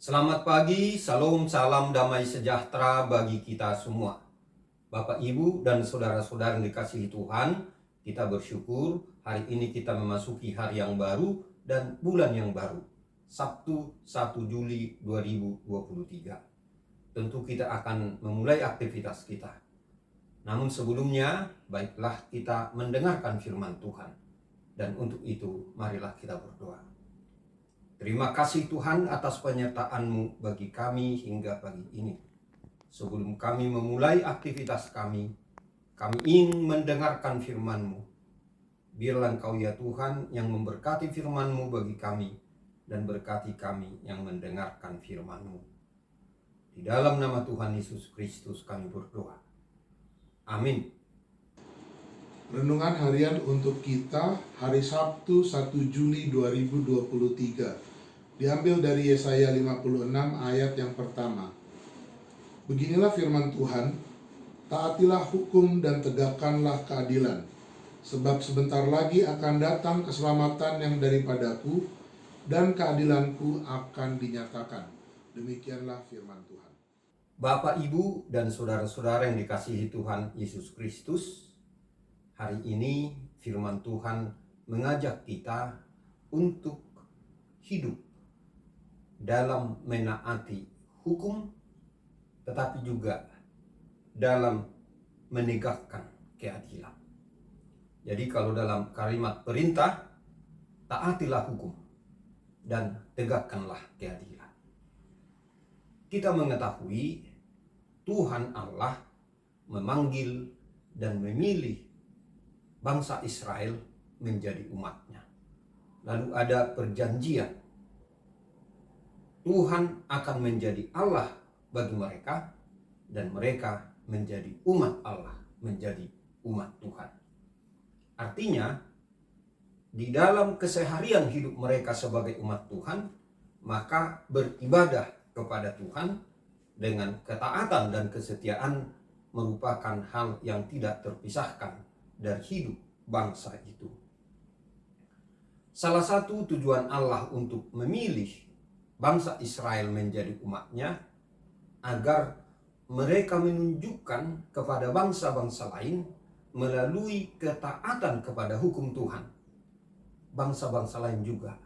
Selamat pagi, salam, salam damai sejahtera bagi kita semua. Bapak, Ibu, dan saudara-saudara yang dikasihi Tuhan, kita bersyukur hari ini kita memasuki hari yang baru dan bulan yang baru, Sabtu 1 Juli 2023. Tentu kita akan memulai aktivitas kita. Namun sebelumnya, baiklah kita mendengarkan firman Tuhan. Dan untuk itu, marilah kita berdoa. Terima kasih Tuhan atas penyertaan-Mu bagi kami hingga pagi ini. Sebelum kami memulai aktivitas kami ingin mendengarkan firman-Mu. Biarlah Engkau ya Tuhan yang memberkati firman-Mu bagi kami dan berkati kami yang mendengarkan firman-Mu. Di dalam nama Tuhan Yesus Kristus kami berdoa. Amin. Renungan harian untuk kita hari Sabtu 1 Juli 2023 diambil dari Yesaya 56 ayat yang pertama. Beginilah firman Tuhan, taatilah hukum dan tegakkanlah keadilan, sebab sebentar lagi akan datang keselamatan yang daripadaku dan keadilanku akan dinyatakan. Demikianlah firman Tuhan. Bapak, Ibu, dan saudara-saudara yang dikasihi Tuhan Yesus Kristus, hari ini firman Tuhan mengajak kita untuk hidup dalam menaati hukum, tetapi juga dalam menegakkan keadilan. Jadi kalau dalam kalimat perintah, taatilah hukum dan tegakkanlah keadilan. Kita mengetahui Tuhan Allah memanggil dan memilih bangsa Israel menjadi umatnya. Lalu ada perjanjian. Tuhan akan menjadi Allah bagi mereka dan mereka menjadi umat Allah, menjadi umat Tuhan. Artinya, di dalam keseharian hidup mereka sebagai umat Tuhan, maka beribadah kepada Tuhan dengan ketaatan dan kesetiaan merupakan hal yang tidak terpisahkan dari hidup bangsa itu. Salah satu tujuan Allah untuk memilih bangsa Israel menjadi umatnya agar mereka menunjukkan kepada bangsa-bangsa lain melalui ketaatan kepada hukum Tuhan. Bangsa-bangsa lain juga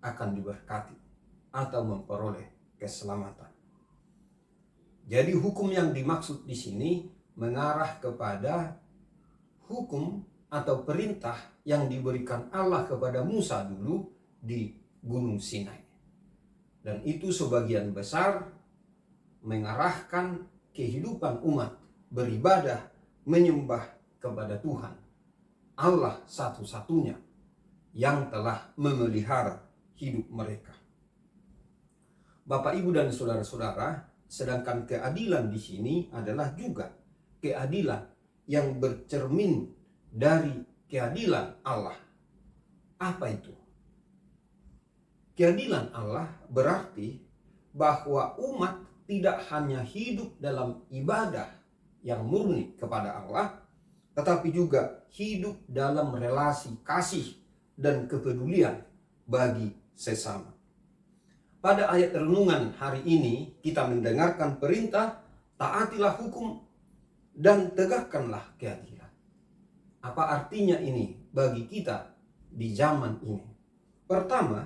akan diberkati atau memperoleh keselamatan. Jadi hukum yang dimaksud di sini mengarah kepada hukum atau perintah yang diberikan Allah kepada Musa dulu di Gunung Sinai. Dan itu sebagian besar mengarahkan kehidupan umat beribadah, menyembah kepada Tuhan, Allah satu-satunya yang telah memelihara hidup mereka. Bapak, Ibu, dan saudara-saudara, sedangkan keadilan di sini adalah juga keadilan yang bercermin dari keadilan Allah. Apa itu? Keadilan Allah berarti bahwa umat tidak hanya hidup dalam ibadah yang murni kepada Allah, tetapi juga hidup dalam relasi kasih dan kepedulian bagi sesama. Pada ayat renungan hari ini kita mendengarkan perintah taatilah hukum dan tegakkanlah keadilan. Apa artinya ini bagi kita di zaman ini? Pertama,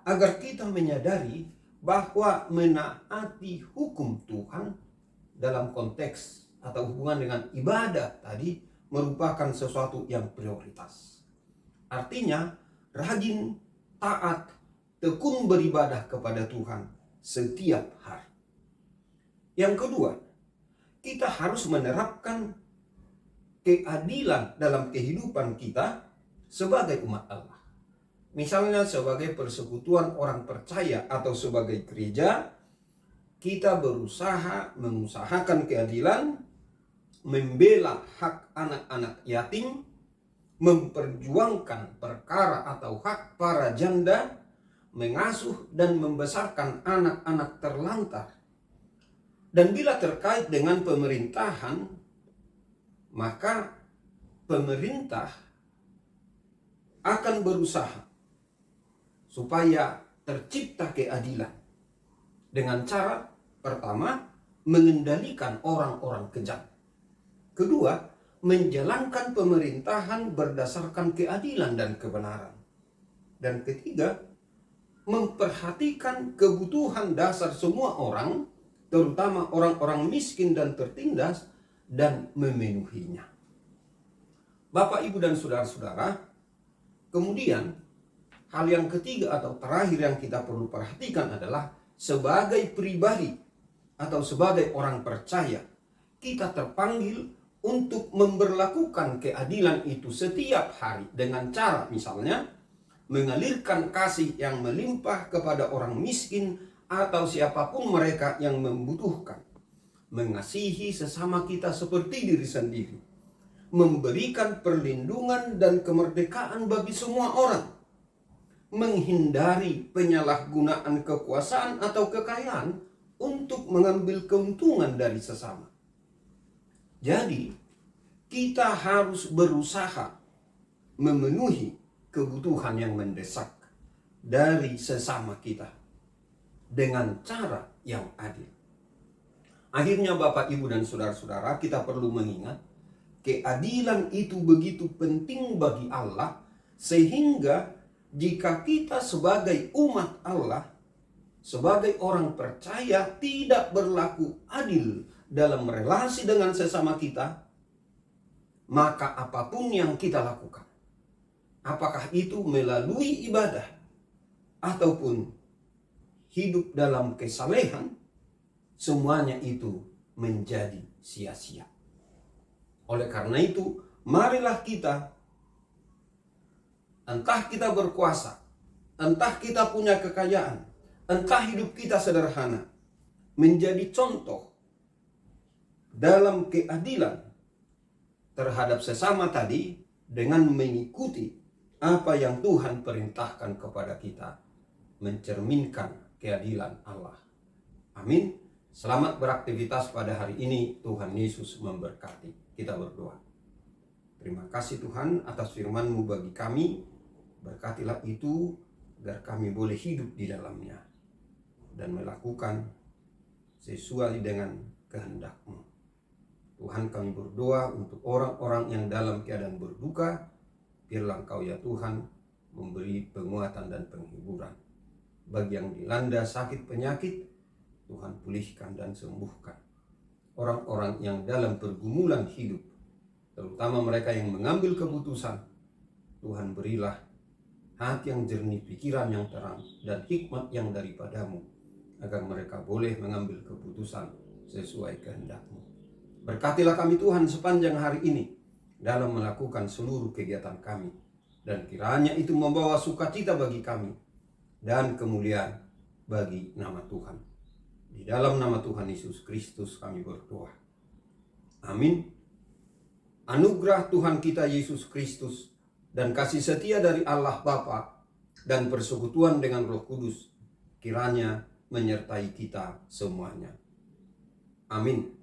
agar kita menyadari bahwa menaati hukum Tuhan dalam konteks atau hubungan dengan ibadah tadi merupakan sesuatu yang prioritas. Artinya, rajin, taat, tekun beribadah kepada Tuhan setiap hari. Yang kedua, kita harus menerapkan keadilan dalam kehidupan kita sebagai umat Allah. Misalnya sebagai persekutuan orang percaya atau sebagai gereja, kita berusaha mengusahakan keadilan, membela hak anak-anak yatim, memperjuangkan perkara atau hak para janda, mengasuh dan membesarkan anak-anak terlantar. Dan bila terkait dengan pemerintahan, maka pemerintah akan berusaha supaya tercipta keadilan Dengan cara pertama, mengendalikan orang-orang kejam. Kedua, menjalankan pemerintahan berdasarkan keadilan dan kebenaran. Dan ketiga, memperhatikan kebutuhan dasar semua orang, terutama orang-orang miskin dan tertindas, dan memenuhinya. Bapak, Ibu, dan saudara-saudara, kemudian hal yang ketiga atau terakhir yang kita perlu perhatikan adalah sebagai pribadi atau sebagai orang percaya, kita terpanggil untuk memberlakukan keadilan itu setiap hari dengan cara misalnya mengalirkan kasih yang melimpah kepada orang miskin atau siapapun mereka yang membutuhkan, mengasihi sesama kita seperti diri sendiri, memberikan perlindungan dan kemerdekaan bagi semua orang, menghindari penyalahgunaan kekuasaan atau kekayaan untuk mengambil keuntungan dari sesama. Jadi, kita harus berusaha memenuhi kebutuhan yang mendesak dari sesama kita dengan cara yang adil. Akhirnya Bapak, Ibu, dan saudara-saudara, kita perlu mengingat keadilan itu begitu penting bagi Allah, sehingga jika kita sebagai umat Allah, sebagai orang percaya tidak berlaku adil dalam relasi dengan sesama kita, maka apapun yang kita lakukan, apakah itu melalui ibadah ataupun hidup dalam kesalehan, semuanya itu menjadi sia-sia. Oleh karena itu, marilah kita, entah kita berkuasa, entah kita punya kekayaan, entah hidup kita sederhana, menjadi contoh dalam keadilan terhadap sesama tadi dengan mengikuti apa yang Tuhan perintahkan kepada kita, mencerminkan keadilan Allah. Amin. Selamat beraktivitas pada hari ini. Tuhan Yesus memberkati. Kita berdoa. Terima kasih Tuhan atas firman-Mu bagi kami. Berkatilah itu agar kami boleh hidup di dalamnya dan melakukan sesuai dengan kehendak-Mu. Tuhan, kami berdoa untuk orang-orang yang dalam keadaan berduka. Biarlah Engkau ya Tuhan memberi penguatan dan penghiburan. Bagi yang dilanda sakit penyakit, Tuhan pulihkan dan sembuhkan. Orang-orang yang dalam pergumulan hidup, terutama mereka yang mengambil keputusan, Tuhan berilah hati yang jernih, pikiran yang terang, dan hikmat yang daripada-Mu, agar mereka boleh mengambil keputusan sesuai kehendak-Mu. Berkatilah kami Tuhan sepanjang hari ini dalam melakukan seluruh kegiatan kami, dan kiranya itu membawa sukacita bagi kami dan kemuliaan bagi nama Tuhan. Di dalam nama Tuhan Yesus Kristus kami berdoa. Amin. Anugerah Tuhan kita Yesus Kristus dan kasih setia dari Allah Bapa dan persekutuan dengan Roh Kudus kiranya menyertai kita semuanya. Amin.